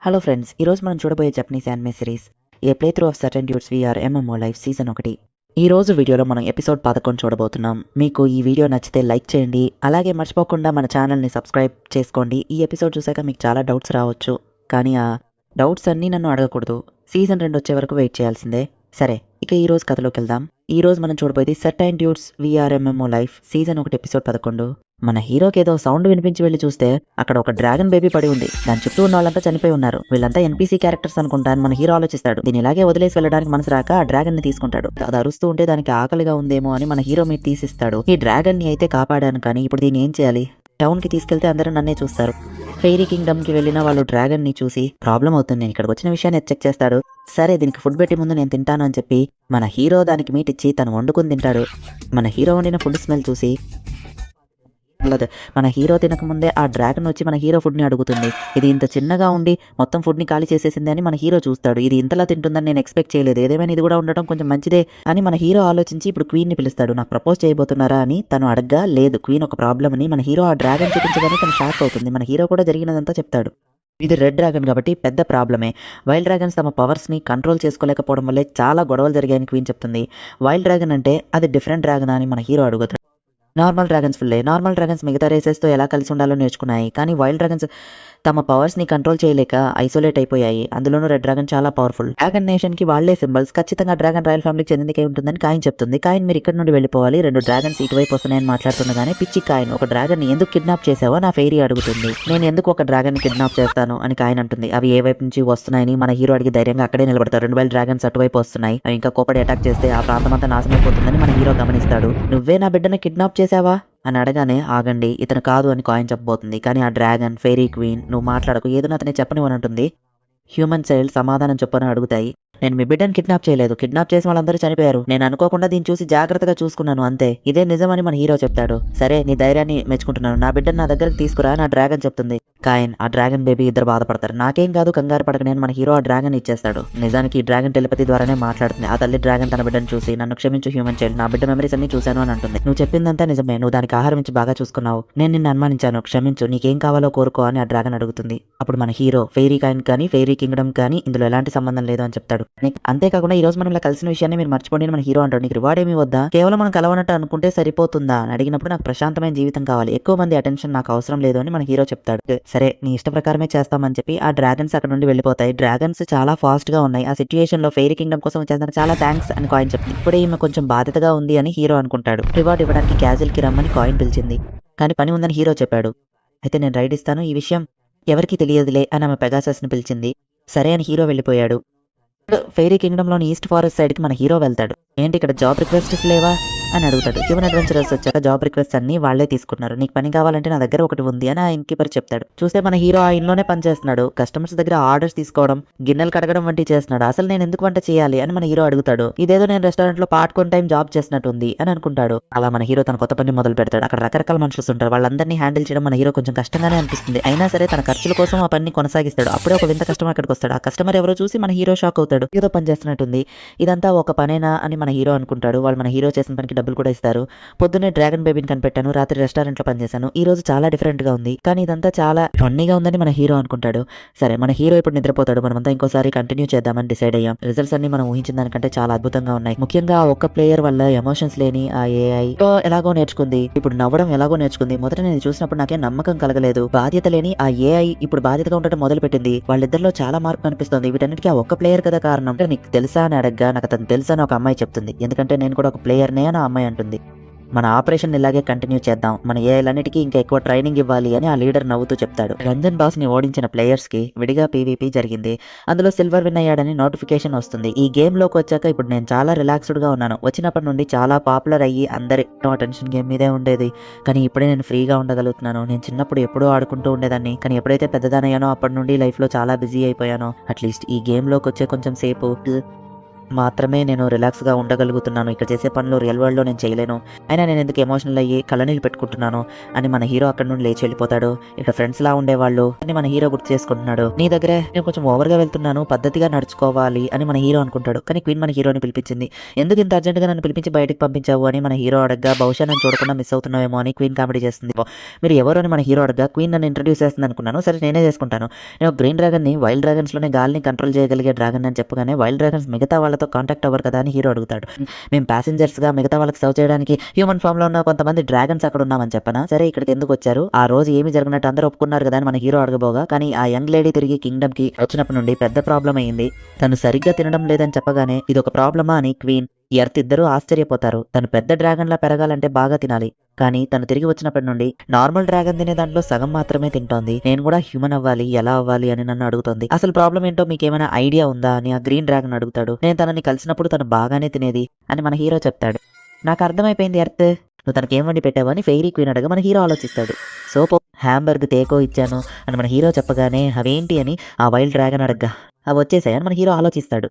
Hello friends, ఈరోజు మనం చూడబోయే Japanese anime series a playthrough of certain dude's VR MMO life season 1. ఈ రోజు వీడియోలో మనం ఎపిసోడ్ 11 చూడబోతున్నాం. మీకు ఈ వీడియో నచ్చితే లైక్ చేయండి, అలాగే మర్చిపోకుండా మన ఛానల్ని సబ్స్క్రైబ్ చేసుకోండి. ఈ ఎపిసోడ్ చూసాక మీకు చాలా డౌట్స్ రావచ్చు, కానీ ఆ డౌట్స్ అన్నీ నన్ను అడగకూడదు. సీజన్ 2 వచ్చే వరకు వెయిట్ చేయాల్సిందే. సరే, ఇక ఈ రోజు కథలోకి వెళ్దాం. ఈ రోజు మనం చూడబోయేది certain dude's VR MMO life season 1 episode 11. మన హీరోకి ఏదో సౌండ్ వినిపించి వెళ్ళి చూస్తే అక్కడ ఒక డ్రాగన్ బేబీ పడి ఉంది. దాని చుట్టూ ఉన్న వాళ్ళంతా చనిపోయి ఉన్నారు. వీళ్ళంతా ఎన్పీసీ క్యారెక్టర్స్ అనుకుంటాను. మన హీరో ఆలోచిస్తాడు. దీని ఇలాగే వదిలేసి వెళ్ళడానికి మనసు రాక ఆ డ్రాగన్ ని తీసుకుంటాడు. అది అరుస్తూ ఉంటే దానికి ఆకలిగా ఉందేమో అని మన హీరో మీద తీసిస్తాడు. ఈ డ్రాగన్ ని అయితే కాపాడాను, కానీ ఇప్పుడు దీన్ని ఏం చేయాలి? టౌన్ కి తీసుకెళ్తే అందరూ నన్నే చూస్తారు. ఫెయిరీ కింగ్డమ్ కి వెళ్ళిన వాళ్ళు డ్రాగన్ ని చూసి ప్రాబ్లం అవుతుంది, నేను ఇక్కడికి వచ్చిన విషయాన్ని చెక్ చేస్తాడు. సరే, దీనికి ఫుడ్ పెట్టి ముందు నేను తింటాను అని చెప్పి మన హీరో దానికి మీట్ ఇచ్చి తను వండుకుని తింటాడు. మన హీరో వండిన ఫుడ్ స్మెల్ చూసి మన హీరో తినకముందే ఆ డ్రాగన్ వచ్చి మన హీరో ఫుడ్ ని అడుగుతుంది. ఇది ఇంత చిన్నగా ఉండి మొత్తం ఫుడ్ ని ఖాళీ చేసేసింది అని మన హీరో చూస్తాడు. ఇది ఇంతలా తింటుందని నేను ఎక్స్పెక్ట్ చేయలేదు, ఏదేమైనా ఇది కూడా ఉండటం కొంచెం మంచిదే అని మన హీరో ఆలోచించి ఇప్పుడు క్వీన్ ని పిలుస్తాడు. నాకు ప్రపోజ్ చేయబోతున్నారా అని తను అడగ్గా, లేదు క్వీన్ ఒక ప్రాబ్లం అని మన హీరో ఆ డ్రాగన్ చూపించగానే తను షాక్ అవుతుంది. మన హీరో కూడా జరిగినదంతా చెప్తాడు. ఇది రెడ్ డ్రాగన్ కాబట్టి పెద్ద ప్రాబ్లమే. వైల్డ్ డ్రాగన్స్ తమ పవర్స్ ని కంట్రోల్ చేసుకోలేకపోవడం వల్లే చాలా గొడవలు జరిగాయని క్వీన్ చెప్తుంది. వైల్డ్ డ్రాగన్ అంటే అది డిఫరెంట్ డ్రాగన్ అని మన హీరో అడుగుతాడు. నార్మల్ డ్రాగన్స్ ఫుల్లే. నార్మల్ డ్రాగన్స్ మిగతా రేసెస్తో ఎలా కలిసి ఉండాలో నేర్చుకున్నాయి, కానీ వైల్డ్ డ్రాగన్స్ తమ పవర్స్ని కంట్రోల్ చేయలేక ఐసోలేట్ అయిపోయాయి. అందులోనూ రెడ్ డ్రాగన్ చాలా పవర్ఫుల్. డ్రాగన్ నేషన్కి వాళ్లే సింబల్స్. ఖచ్చితంగా డ్రాగన్ రాయల్ ఫ్యామిలీకి చెందినకే ఉంటుందని కాయిన్ చెప్తుంది. కాయిన్ మీరు ఇక్కడ నుండి వెళ్ళిపోవాలి, 2 డ్రాగన్స్ ఇటువైపు వస్తున్నాయని మాట్లాడుతుండగానే పిచ్చి కాయిన్ ఒక డ్రాగన్ ని ఎందుకు కిడ్నాప్ చేసావో నా ఫెయిరీ అడుగుతుంది. నేను ఎందుకు ఒక డ్రాగన్ ని కిడ్నాప్ చేస్తాను అని కాయిన్ అంటుంది. అవి ఏ వైపు నుంచి వస్తున్నాయని మన హీరో అడిగి ధైర్యంగా అక్కడే నిలబడతారు. 2 వైల్డ్ డ్రాగన్స్ అటువైపు వస్తున్నాయి. అవి ఇంకా కోపడి అటాక్ చేస్తే ఆ ప్రాంతం అంతా నాశనమైపోతుందని మన హీరో గమనిస్తాడు. నువ్వే నా బిడ్డను కిడ్నాప్ చేసావా అని అడగానే, ఆగండి ఇతను కాదు అని కాయిన్ చెప్పబోతుంది. కానీ ఆ డ్రాగన్, ఫెయిరీ క్వీన్ నువ్వు మాట్లాడకు, ఏదైనా అతనే చెప్పనివని అంటుంది. హ్యూమన్ చైల్డ్ సమాధానం చెప్పని అడుగుతాయి. నేను మీ బిడ్డను కిడ్నాప్ చేయలేదు, కిడ్నాప్ చేసిన వాళ్ళందరూ చనిపోయారు. నేను అనుకోకుండా దీన్ని చూసి జాగ్రత్తగా చూసుకున్నాను అంతే, ఇదే నిజమని మన హీరో చెప్తాడు. సరే, నీ ధైర్యాన్ని మెచ్చుకుంటున్నాను, నా బిడ్డను నా దగ్గరకు తీసుకురా నా డ్రాగన్ చెప్తుంది. కాయిన్, ఆ డ్రాగన్ బేబీ ఇద్దరు బాధపడతారు. నాకేం కాదు, కంగారు పడక నేను మన హీరో ఆ డ్రాగన్ ఇచ్చేస్తాడు. నిజానికి ఈ డ్రాగన్ టెలిపతి ద్వారానే మాట్లాడుతుంది. ఆ తల్లి డ్రాగన్ తన బిడ్డను చూసి, నన్ను క్షమించు హ్యూమన్ చైల్డ్, నా బిడ్డ మెమరీస్ అన్ని చూశాను అని అంటుంది. నువ్వు చెప్పిందంతా నిజమే, నువ్వు దానికి ఆహారం ఇచ్చి బాగా చూసుకున్నావు, నేను నిన్ను అనుమానించాను, క్షమించు, నీకేం కావాలో కోరుకో అని ఆ డ్రాగన్ అడుగుతుంది. అప్పుడు మన హీరో ఫెయిరీ కాయిన్ కానీ ఫెయిరీ కింగ్డమ్ కానీ ఇందులో ఎలాంటి సంబంధం లేదు అని చెప్తాడు. అంతేకాకుండా ఈ రోజు మనం ఇలా కలిసిన విషయాన్ని మీరు మర్చిపోండి మన హీరో అంటాడు. నీకు రివార్డ్ ఏమి వద్దా, కేవలం మనం కలవనట్టు అనుకుంటే సరిపోతుందా అని అడిగినప్పుడు, నాకు ప్రశాంతమైన జీవితం కావాలి, ఎక్కువ మంది అటెన్షన్ నాకు అవసరం లేదు అని మన హీరో చెప్తాడు. సరే, నీ ఇష్ట ప్రకారమే చేస్తామని చెప్పి ఆ డ్రాగన్స్ అక్కడ నుండి వెళ్ళిపోతాయి. డ్రాగన్స్ చాలా ఫాస్ట్ గా ఉన్నాయి. ఆ సిచ్యుయేషన్ లో ఫెయిరీ కింగ్డమ్ కోసం వచ్చేందుకు చాలా థ్యాంక్స్ అని కాయిన్ చెప్తుంది. ఇప్పుడే ఈమె కొంచెం బాధ్యతగా ఉంది అని హీరో అనుకుంటాడు. రివార్డ్ ఇవ్వడానికి క్యాజిల్ కి రమ్మని కాయిన్ పిలిచింది, కానీ పని ఉందని హీరో చెప్పాడు. అయితే నేను రైడ్ ఇస్తాను, ఈ విషయం ఎవరికి తెలియదులే అని ఆమె పెగాసస్ ని పిలిచింది. సరే అని హీరో వెళ్ళిపోయాడు. ఫెయిరీ కింగ్డమ్ లోని ఈస్ట్ ఫారెస్ట్ సైడ్ కి మన హీరో వెళ్తాడు. ఏంటి ఇక్కడ జాబ్ రిక్వెస్ట్స్ లేవా అని అడుగుతాడు. హ్యూమన్ అడ్వెంచరర్స్ వచ్చాక జాబ్ రిక్వెస్ట్ అన్ని వాళ్లే తీసుకున్నారు. నీకు పని కావాలంటే నా దగ్గర ఒకటి ఉంది అని ఆ ఇన్కీపర్ చెప్తాడు. చూస్తే మన హీరో ఆ ఇంట్లోనే పని చేస్తున్నాడు. కస్టమర్స్ దగ్గర ఆర్డర్స్ తీసుకోవడం, గిన్నెలు కడగడం వంటి చేస్తున్నాడు. అసలు నేను ఎందుకు వంట చేయాలి అని మన హీరో అడుగుతాడు. ఇదేదో నేను రెస్టారెంట్ లో పార్ట్ వన్ టైం జాబ్ చేసినట్టుంది అని అనుకుంటాడు. అలా మన హీరో తన కొత్త పని మొదలు పెడతాడు. అక్కడ రకరకాల మనుషులు ఉంటారు. వాళ్ళందరినీ హ్యాండిల్ చేయడం మన హీరో కొంచెం కష్టంగానే అనిపిస్తుంది. అయినా సరే తన ఖర్చుల కోసం ఆ పని కొనసాగిస్తాడు. అప్పుడే ఒక వింత కస్టమర్ అక్కడికి వస్తాడు. ఆ కస్టమర్ ఎవరో చూసి మన హీరో షాక్ అవుతాడు. ఏదో పని చేస్తున్నట్టుంది, ఇదంతా ఒక పనేనా అని మన హీరో అనుకుంటాడు. వాళ్ళు మన హీరో చేసిన పనికి డబ్బులు కూడా ఇస్తారు. పొద్దున్నే డ్రాగన్ బేబీని కనిపెట్టాను, రాత్రి రెస్టారెంట్ లో పనిచేశాను, ఈ రోజు చాలా డిఫరెంట్ గా ఉంది, కానీ ఇదంతా చాలా ఫన్నీగా ఉందని మన హీరో అనుకుంటాడు. సరే, మన హీరో ఇప్పుడు నిద్రపోతాడు. మనమంతా ఇంకోసారి కంటిన్యూ చేద్దామని డిసైడ్ అయ్యాం. రిజల్ట్స్ అన్ని మనం ఊహించిన దానికంటే చాలా అద్భుతంగా ఉన్నాయి. ముఖ్యంగా ఆ ఒక్క ప్లేయర్ వల్ల ఎమోషన్స్ లేని ఆ ఏఐ ఎలాగో నేర్చుకుంది, ఇప్పుడు నవ్వడం ఎలాగో నేర్చుకుంది. మొదట నేను చూసినప్పుడు నాకే నమ్మకం కలగలేదు. బాధ్యత లేని ఆ ఏఐ ఇప్పుడు బాధ్యతగా ఉండటం మొదలు పెట్టింది. వాళ్ళిద్దరిలో చాలా మార్పు కనిపిస్తుంది. వీటన్నిటికీ ఆ ఒక్క ప్లేయర్ కదా కారణం. నీకు తెలుసా అని అడగ్గా, నాకు అతను తెలుసా అని ఒక అమ్మాయి చెప్తుంది. ఎందుకంటే నేను కూడా ఒక ప్లేయర్నే అని ఆ అమ్మాయి అంటుంది. మన ఆపరేషన్ ఇలాగే కంటిన్యూ చేద్దాం, మన ఏఐలన్నిటికీ ఇంకా ఎక్కువ ట్రైనింగ్ ఇవ్వాలి అని ఆ లీడర్ నవ్వుతూ చెప్తాడు. రంజన్ బాస్ ని ఓడించిన ప్లేయర్స్ కి విడిగా పీవీపీ జరిగింది. అందులో సిల్వర్ విన్ అయ్యాడని నోటిఫికేషన్ వస్తుంది. ఈ గేమ్ లోకి వచ్చాక ఇప్పుడు నేను చాలా రిలాక్స్డ్ గా ఉన్నాను. వచ్చినప్పటి నుండి చాలా పాపులర్ అయ్యి అందరి అటెన్షన్ గేమ్ మీదే ఉండేది, కానీ ఇప్పుడే నేను ఫ్రీగా ఉండగలుగుతున్నాను. నేను చిన్నప్పుడు ఎప్పుడూ ఆడుకుంటూ ఉండేదాన్ని, కానీ ఎప్పుడైతే పెద్దదానయ్యానో అప్పటి నుండి లైఫ్ లో చాలా బిజీ అయిపోయానో. అట్లీస్ట్ ఈ గేమ్ లోకి వచ్చే కొంచెం సేపు మాత్రమే నేను రిలాక్స్గా ఉండగలుగుతున్నాను. ఇక్కడ చేసే పనులు రియల్ వరల్డ్లో నేను చేయలేను. అయినా నేను ఎందుకు ఎమోషనల్ అయ్యి కళ్ళనీళ్ళు పెట్టుకుంటున్నాను అని మన హీరో అక్కడ నుండి లేచి వెళ్ళిపోతాడు. ఇక్కడ ఫ్రెండ్స్ లా ఉండేవాళ్ళు అని మన హీరో గుర్తు చేసుకుంటున్నాడు. నీ దగ్గరే నేను కొంచెం ఓవర్గా వెళ్తున్నాను, పద్ధతిగా నడుచుకోవాలి అని మన హీరో అనుకుంటాడు. కానీ క్వీన్ మన హీరోని పిలిపించింది. ఎందుకు ఇంత అర్జెంట్గా నన్ను పిలిపించి బయటకు పంపించావు అని మన హీరో అడగ్గా, బహుశా నేను చూడకుండా మిస్ అవుతున్నావేమో అని క్వీన్ కామెడీ చేస్తుంది. మీరు ఎవరు అని మన హీరో అడగ్గా, క్వీన్ నన్ను ఇంట్రడ్యూస్ చేస్తుంది అనుకున్నాను, సరే నేనే చేసుకుంటాను. నేను గ్రీన్ డ్రాగన్ ని వైల్డ్ డ్రాగన్స్ లోనే గాలిని కంట్రోల్ చేయగలిగే డ్రాగన్ అని చెప్పగానే వైల్డ్ డ్రాగన్స్ మిగతా వాళ్ళతో కాంటాక్ట్ అవ్వరు కదా అని హీరో అడుగుతాడు. మేము ప్యాసింజర్స్ గా మిగతా వాళ్ళకి సర్వ్ చేయడానికి హ్యూమన్ ఫామ్ లో ఉన్న కొంతమంది డ్రాగన్స్ అక్కడ ఉన్నామని చెప్పనా, సరే ఇక్కడికి ఎందుకు వచ్చారు, ఆ రోజు ఏమి జరిగినట్టు అందరూ ఒప్పుకున్నారు కదా అని మన హీరో అడగబోగా, కానీ ఆ యంగ్ లేడీ తిరిగి కింగ్డమ్ కి వచ్చినప్పటి నుండి పెద్ద ప్రాబ్లం అయింది. తను సరిగ్గా తినడం లేదని చెప్పగానే ఇది ఒక ప్రాబ్లమా అని క్వీన్, ఎర్త్ ఇద్దరూ ఆశ్చర్యపోతారు. తను పెద్ద డ్రాగన్ లా పెరగాలంటే బాగా తినాలి, కానీ తను తిరిగి వచ్చినప్పటి నుండి నార్మల్ డ్రాగన్ తినే దాంట్లో సగం మాత్రమే తింటోంది. నేను కూడా హ్యూమన్ అవ్వాలి, ఎలా అవ్వాలి అని నన్ను అడుగుతుంది. అసలు ప్రాబ్లం ఏంటో మీకేమైనా ఐడియా ఉందా అని ఆ గ్రీన్ డ్రాగన్ అడుగుతాడు. నేను తనని కలిసినప్పుడు తను బాగానే తినేది అని మన హీరో చెప్తాడు. నాకు అర్థమైపోయింది ఎర్త్, నువ్వు తనకి ఏం వండి పెట్టావు అని ఫెయిరీ క్వీన్ అడగా మన హీరో ఆలోచిస్తాడు. సోపో హ్యాంబర్గ్ తేకో ఇచ్చాను అని మన హీరో చెప్పగానే అవేంటి అని ఆ వైల్డ్ డ్రాగన్ అడగ్గా అవి వచ్చేసాయని మన హీరో ఆలోచిస్తాడు.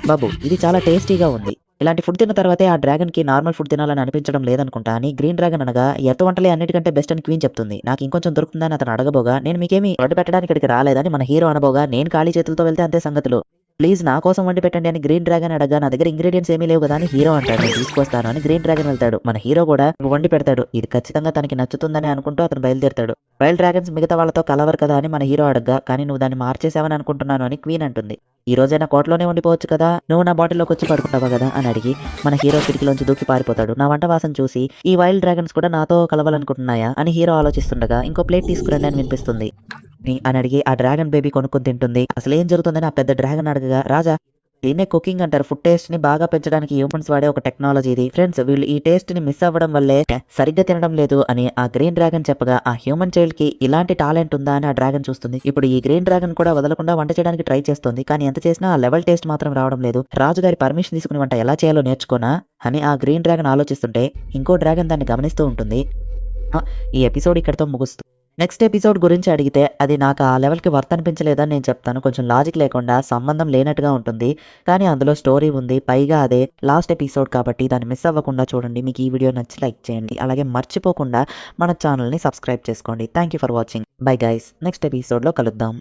బాబు ఇది చాలా టేస్టీగా ఉంది, ఇలాంటి ఫుడ్ తిన్న తర్వాతే ఆ డ్రాగన్ కి నార్మల్ ఫుడ్ తినాలని అనిపించడం లేదనుకుంటా అని గ్రీన్ డ్రాగన్ అనగా, ఎర్త్ వంటలే అన్నిటికంటే బెస్ట్ అని క్వీన్ చెప్తుంది. నాకు ఇంకొంచెం దొరుకుతుందని అతను అడగబోగా, నేను మీకేమి వండి పెట్టడానికి ఇక్కడికి రాలేదని మన హీరో అనబోగా, నేను ఖాళీ చేతులతో వెళ్తే అంతే సంగతులు, ప్లీజ్ నా కోసం వండి పెట్టండి అని గ్రీన్ డ్రాగన్ అడగా, నా దగ్గర ఇంగ్రీడియంట్స్ ఏమీ లేవు కదా అని హీరో అంటాడు. నేను తీసుకొస్తాను అని గ్రీన్ డ్రాగన్ వెళ్తాడు. మన హీరో కూడా వండి పెడతాడు. ఇది ఖచ్చితంగా తనకి నచ్చుతుందని అనుకుంటూ అతను బయలుదేరుతాడు. వైల్డ్ డ్రాగన్స్ మిగతా వాళ్ళతో కలవరు కదా అని మన హీరో అడగ్గా, కానీ నువ్వు దాన్ని మార్చేసావని అనుకుంటున్నాను అని క్వీన్ అంటుంది. ఈ రోజైనా కోటలోనే ఉండిపోవచ్చు కదా, నువ్వు నా బాటిల్లోకి వచ్చి పడుకుంటావా కదా అని అడిగి మన హీరో కిటికీలోంచి దూకి పారిపోతాడు. నా వంట వాసన చూసి ఈ వైల్డ్ డ్రాగన్స్ కూడా నాతో కలవాలనుకుంటున్నాయా అని హీరో ఆలోచిస్తుండగా, ఇంకో ప్లేట్ తీసుకురండి అని వినిపిస్తుంది అని అడిగి ఆ డ్రాగన్ బేబీ కొనుక్కొని తింటుంది. అసలు ఏం జరుగుతుందని ఆ పెద్ద డ్రాగన్ అడగగా, రాజా దీన్నే కుకింగ్ అంటారు, ఫుడ్ టేస్ట్ ని బాగా పెంచడానికి హ్యూమన్స్ వాడే ఒక టెక్నాలజీ ఇది. ఫ్రెండ్స్ వీళ్ళు ఈ టేస్ట్ ని మిస్ అవ్వడం వల్లే సరిగ్గా తినడం లేదు అని ఆ గ్రీన్ డ్రాగన్ చెప్పగా, ఆ హ్యూమన్ చైల్డ్ కి ఇలాంటి టాలెంట్ ఉందా అని ఆ డ్రాగన్ చూస్తుంది. ఇప్పుడు ఈ గ్రీన్ డ్రాగన్ కూడా వదలకుండా వంట చేయడానికి ట్రై చేస్తుంది, కానీ ఎంత చేసినా ఆ లెవెల్ టేస్ట్ మాత్రం రావడం లేదు. రాజుగారి పర్మిషన్ తీసుకుని వంట ఎలా చేయాలో నేర్చుకోనా అని ఆ గ్రీన్ డ్రాగన్ ఆలోచిస్తుంటే ఇంకో డ్రాగన్ దాన్ని గమనిస్తూ ఉంటుంది. ఈ ఎపిసోడ్ ఇక్కడితో ముగుస్తుంది. నెక్స్ట్ ఎపిసోడ్ గురించి అడిగితే అది నాకు ఆ లెవెల్కి వర్త్ అనిపించలేదని నేను చెప్తాను. కొంచెం లాజిక్ లేకుండా సంబంధం లేనట్టుగా ఉంటుంది, కానీ అందులో స్టోరీ ఉంది. పైగా అదే లాస్ట్ ఎపిసోడ్ కాబట్టి దాన్ని మిస్ అవ్వకుండా చూడండి. మీకు ఈ వీడియో నచ్చి లైక్ చేయండి, అలాగే మర్చిపోకుండా మన ఛానల్ని సబ్స్క్రైబ్ చేసుకోండి. Thank you for watching. Bye guys, next ఎపిసోడ్లో కలుద్దాం.